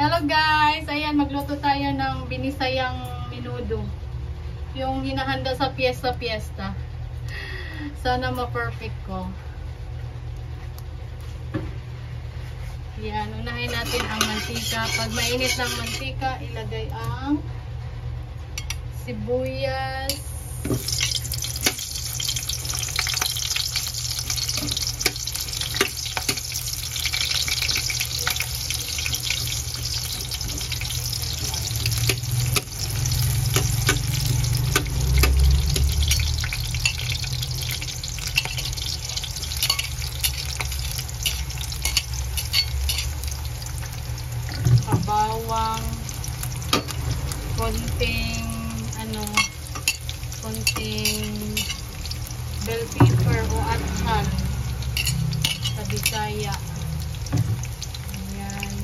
Hello guys! Ayan, magluto tayo ng binisayang menudo. Yung hinahanda sa piyesta-piyesta. Sana ma-perfect ko. Yan, unahin natin ang mantika. Pag mainit ng mantika, ilagay ang sibuyas, bawang, konting bell pepper o atsan sa Bisaya. Ayan,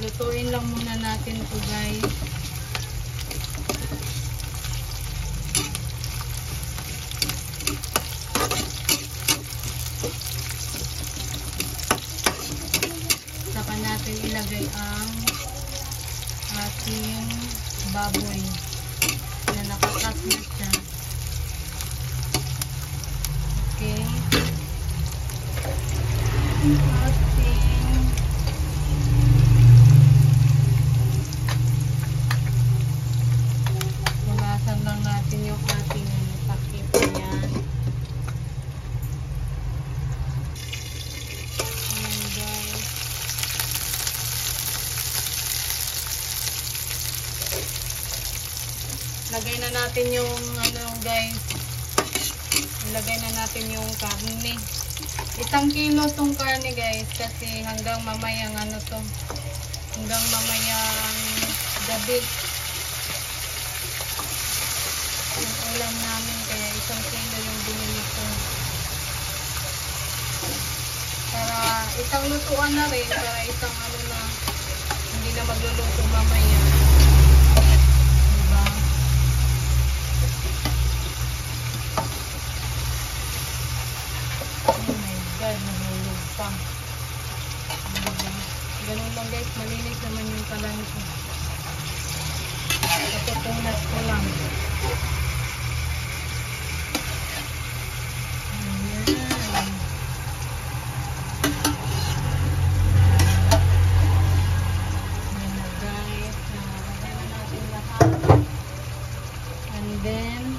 lutuin lang muna natin ito guys. Saka natin ilagay ang ating baboy na nakakat na siya. Okay. Magasan lang natin yung ating takip. Ayan. Ayan guys. Lagay na natin yung guys. Ilagay na natin yung karne. 1 kilo tong karne guys kasi hanggang mamayang hanggang mamayang gabi yung ulam namin, kaya 1 kilo yung binili ko para isang lutuan na rin, para isang na hindi na magluluto mamaya. Nahulog pa. Ganun lang guys, malinis naman yung kalan ko. Patutunas ko lang. Ayan. Ayan na guys. Nalagay na natin lahat. And then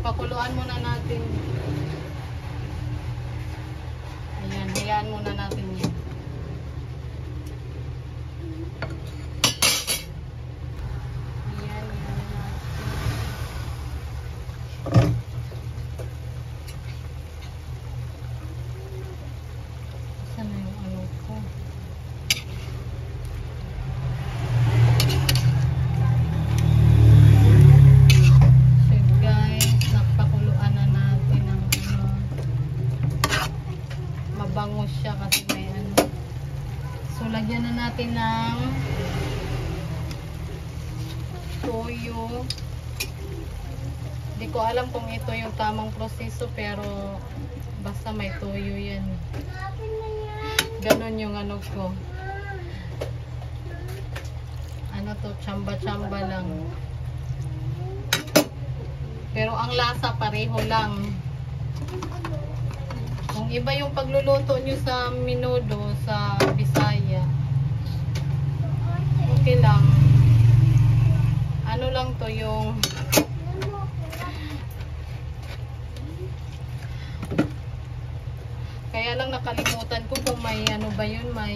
pakuluan muna natin. Ayan, hayaan muna natin yan. Ayan, natin. Saan na yung ko? Bangus siya kasi may So lagyan na natin ng toyo. Hindi ko alam kung ito yung tamang proseso pero basta may toyo yan. Ganon yung ko. Chamba-chamba lang. Pero ang lasa pareho lang. Kung iba yung pagluluto nyo sa menudo sa Bisaya, okay lang. Lang to yung kaya lang nakalimutan ko kung may ba yun, may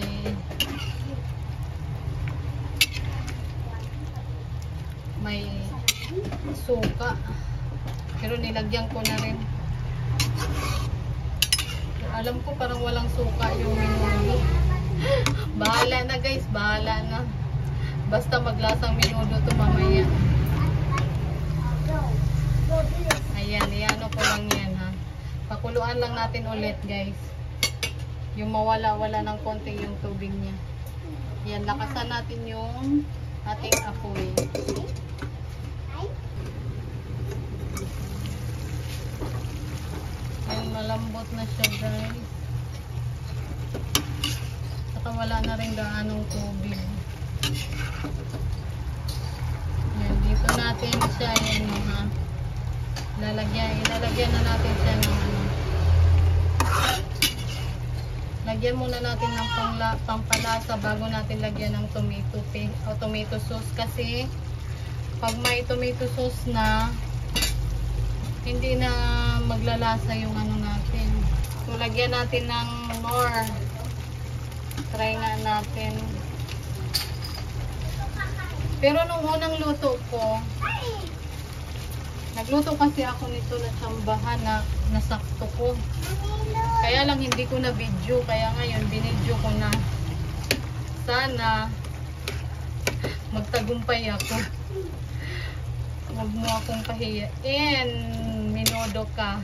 suka. Pero nilagyan ko na rin. Alam ko parang walang suka yung menudo. Bahala na guys, bahala na. Basta maglasang minudo to mamaya. Ayan, iano ko lang yan ha. Pakuluan lang natin ulit guys. Yung mawala-wala ng konti yung tubig niya. Yan, lakasan natin yung ating apoy. Yan, malambot na siya guys. Saka wala na rin gaanong tubig. Yan, dito natin siya yan ha. Ilalagyan na natin siya ng ano. Lagyan muna natin ng pampalasa bago natin lagyan ng tomato paste o tomato sauce kasi pag may tomato sauce na hindi na maglalasa yung ano natin. So lagyan natin ng more. Try nga natin. Pero nung unang luto ko, nagluto kasi ako nito na tsambahan na nasakto ko. Kaya lang hindi ko na video. Kaya ngayon binidyo ko na. Sana magtagumpay ako. Huwag mo akong pahiyain. Minodo ka.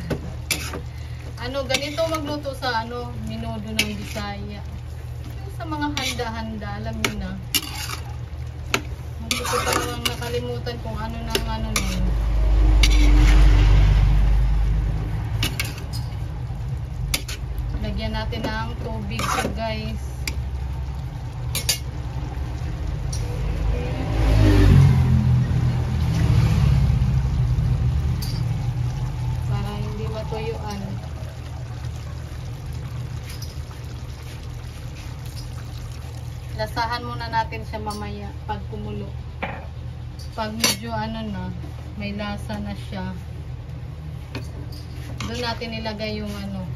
Ano, ganito magluto sa ano, minodo ng Bisaya. Sa mga handa-handa, alam niyo na. Hindi ko pa naman nakalimutan kung ano nang ano nun. Lagyan natin ng tubig so guys. Para hindi matuyuan. Lasahan muna natin siya mamaya pag kumulo. Pag medyo ano na, may lasa na siya. Doon natin ilagay yung ano,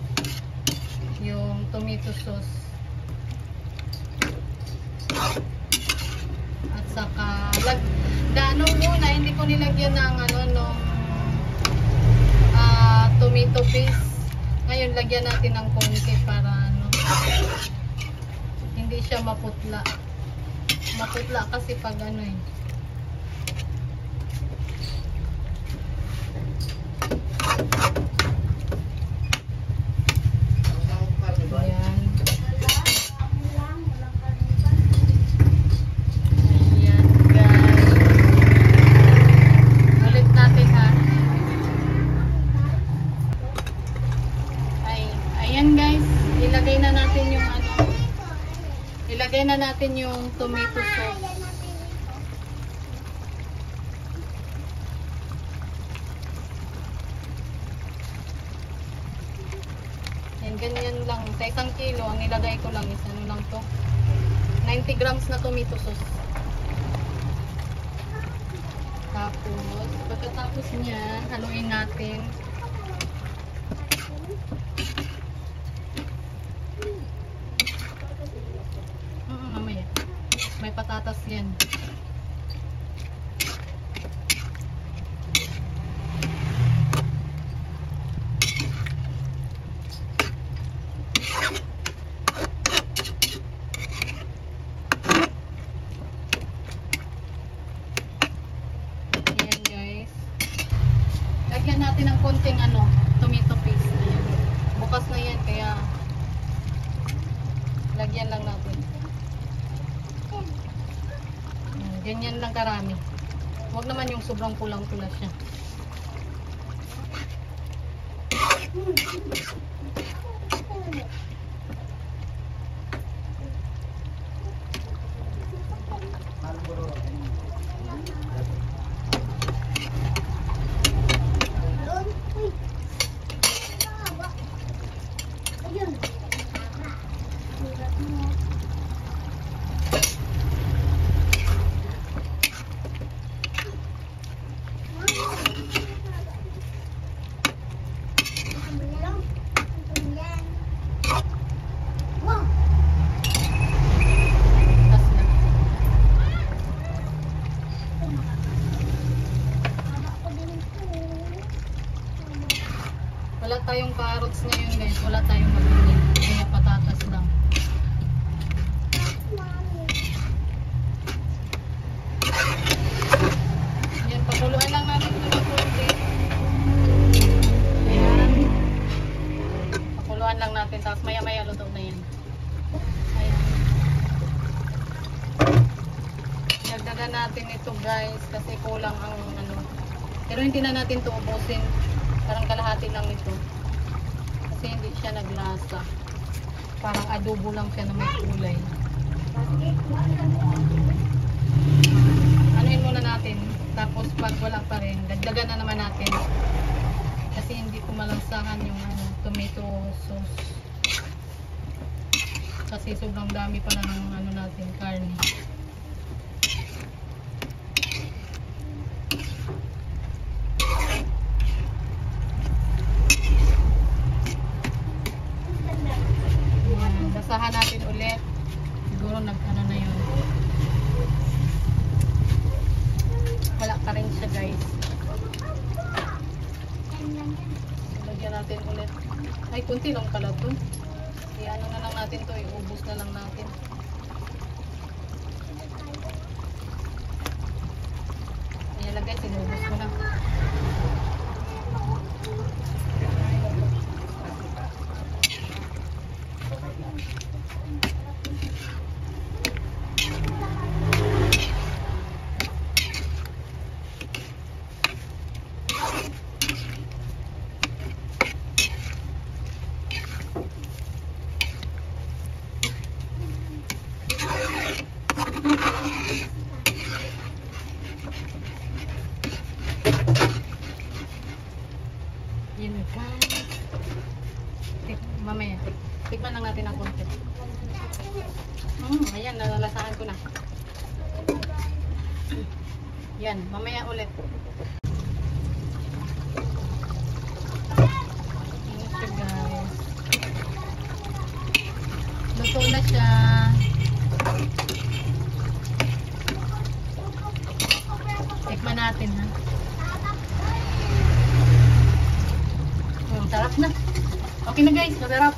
yung tomato sauce. At saka danong muna, hindi ko nilagyan ng ano nung tomato paste. Ngayon lagyan natin ng konti para ano, hindi siya maputla. Maputla kasi pag ano eh. Ilagay na natin yung tomato sauce. Yan, ganyan lang. Sa 1 kilo, ang ilagay ko lang is ano lang to. 90 grams na tomato sauce. Tapos, pagkatapos niya, haluin natin. May patatas yan. Ayan guys. Lagyan natin ng konting ano, tomato paste. Ayan. Bukas na yan kaya lagyan lang natin. Ganyan lang karami. Huwag naman yung sobrang kulang-kulang siya. Wala tayong carrots ngayon guys. Wala tayong mabili. Kaya patatas lang. na natin ito guys kasi kulang ang ano. Pero hindi na natin ito ubusin. Parang kalahati lang ito. Kasi hindi siya naglasa. Parang adobo lang siya na may kulay. Anuhin muna natin. Tapos pag wala pa rin, dagdagan na naman natin. Kasi hindi ko malansahan yung ano, tomato sauce. Kasi sobrang dami pa na ng ano natin, karne. Ayan, basahan natin ulit. Siguro nag-ano na yun. Wala pa rin siya guys. Lagyan natin ulit. Ay, kunti lang pala to. I-ano na lang natin to, iubos na lang natin. Ayan lang guys, inubos ko na. Yun guys. Mamaya. Tikman lang natin ang konti. Ayan, nalalasahan ko na. Yan, mamaya ulit. Ayan siya guys. Luto na siya. Tikman natin ha. Sarap na. Okay na guys, masarap.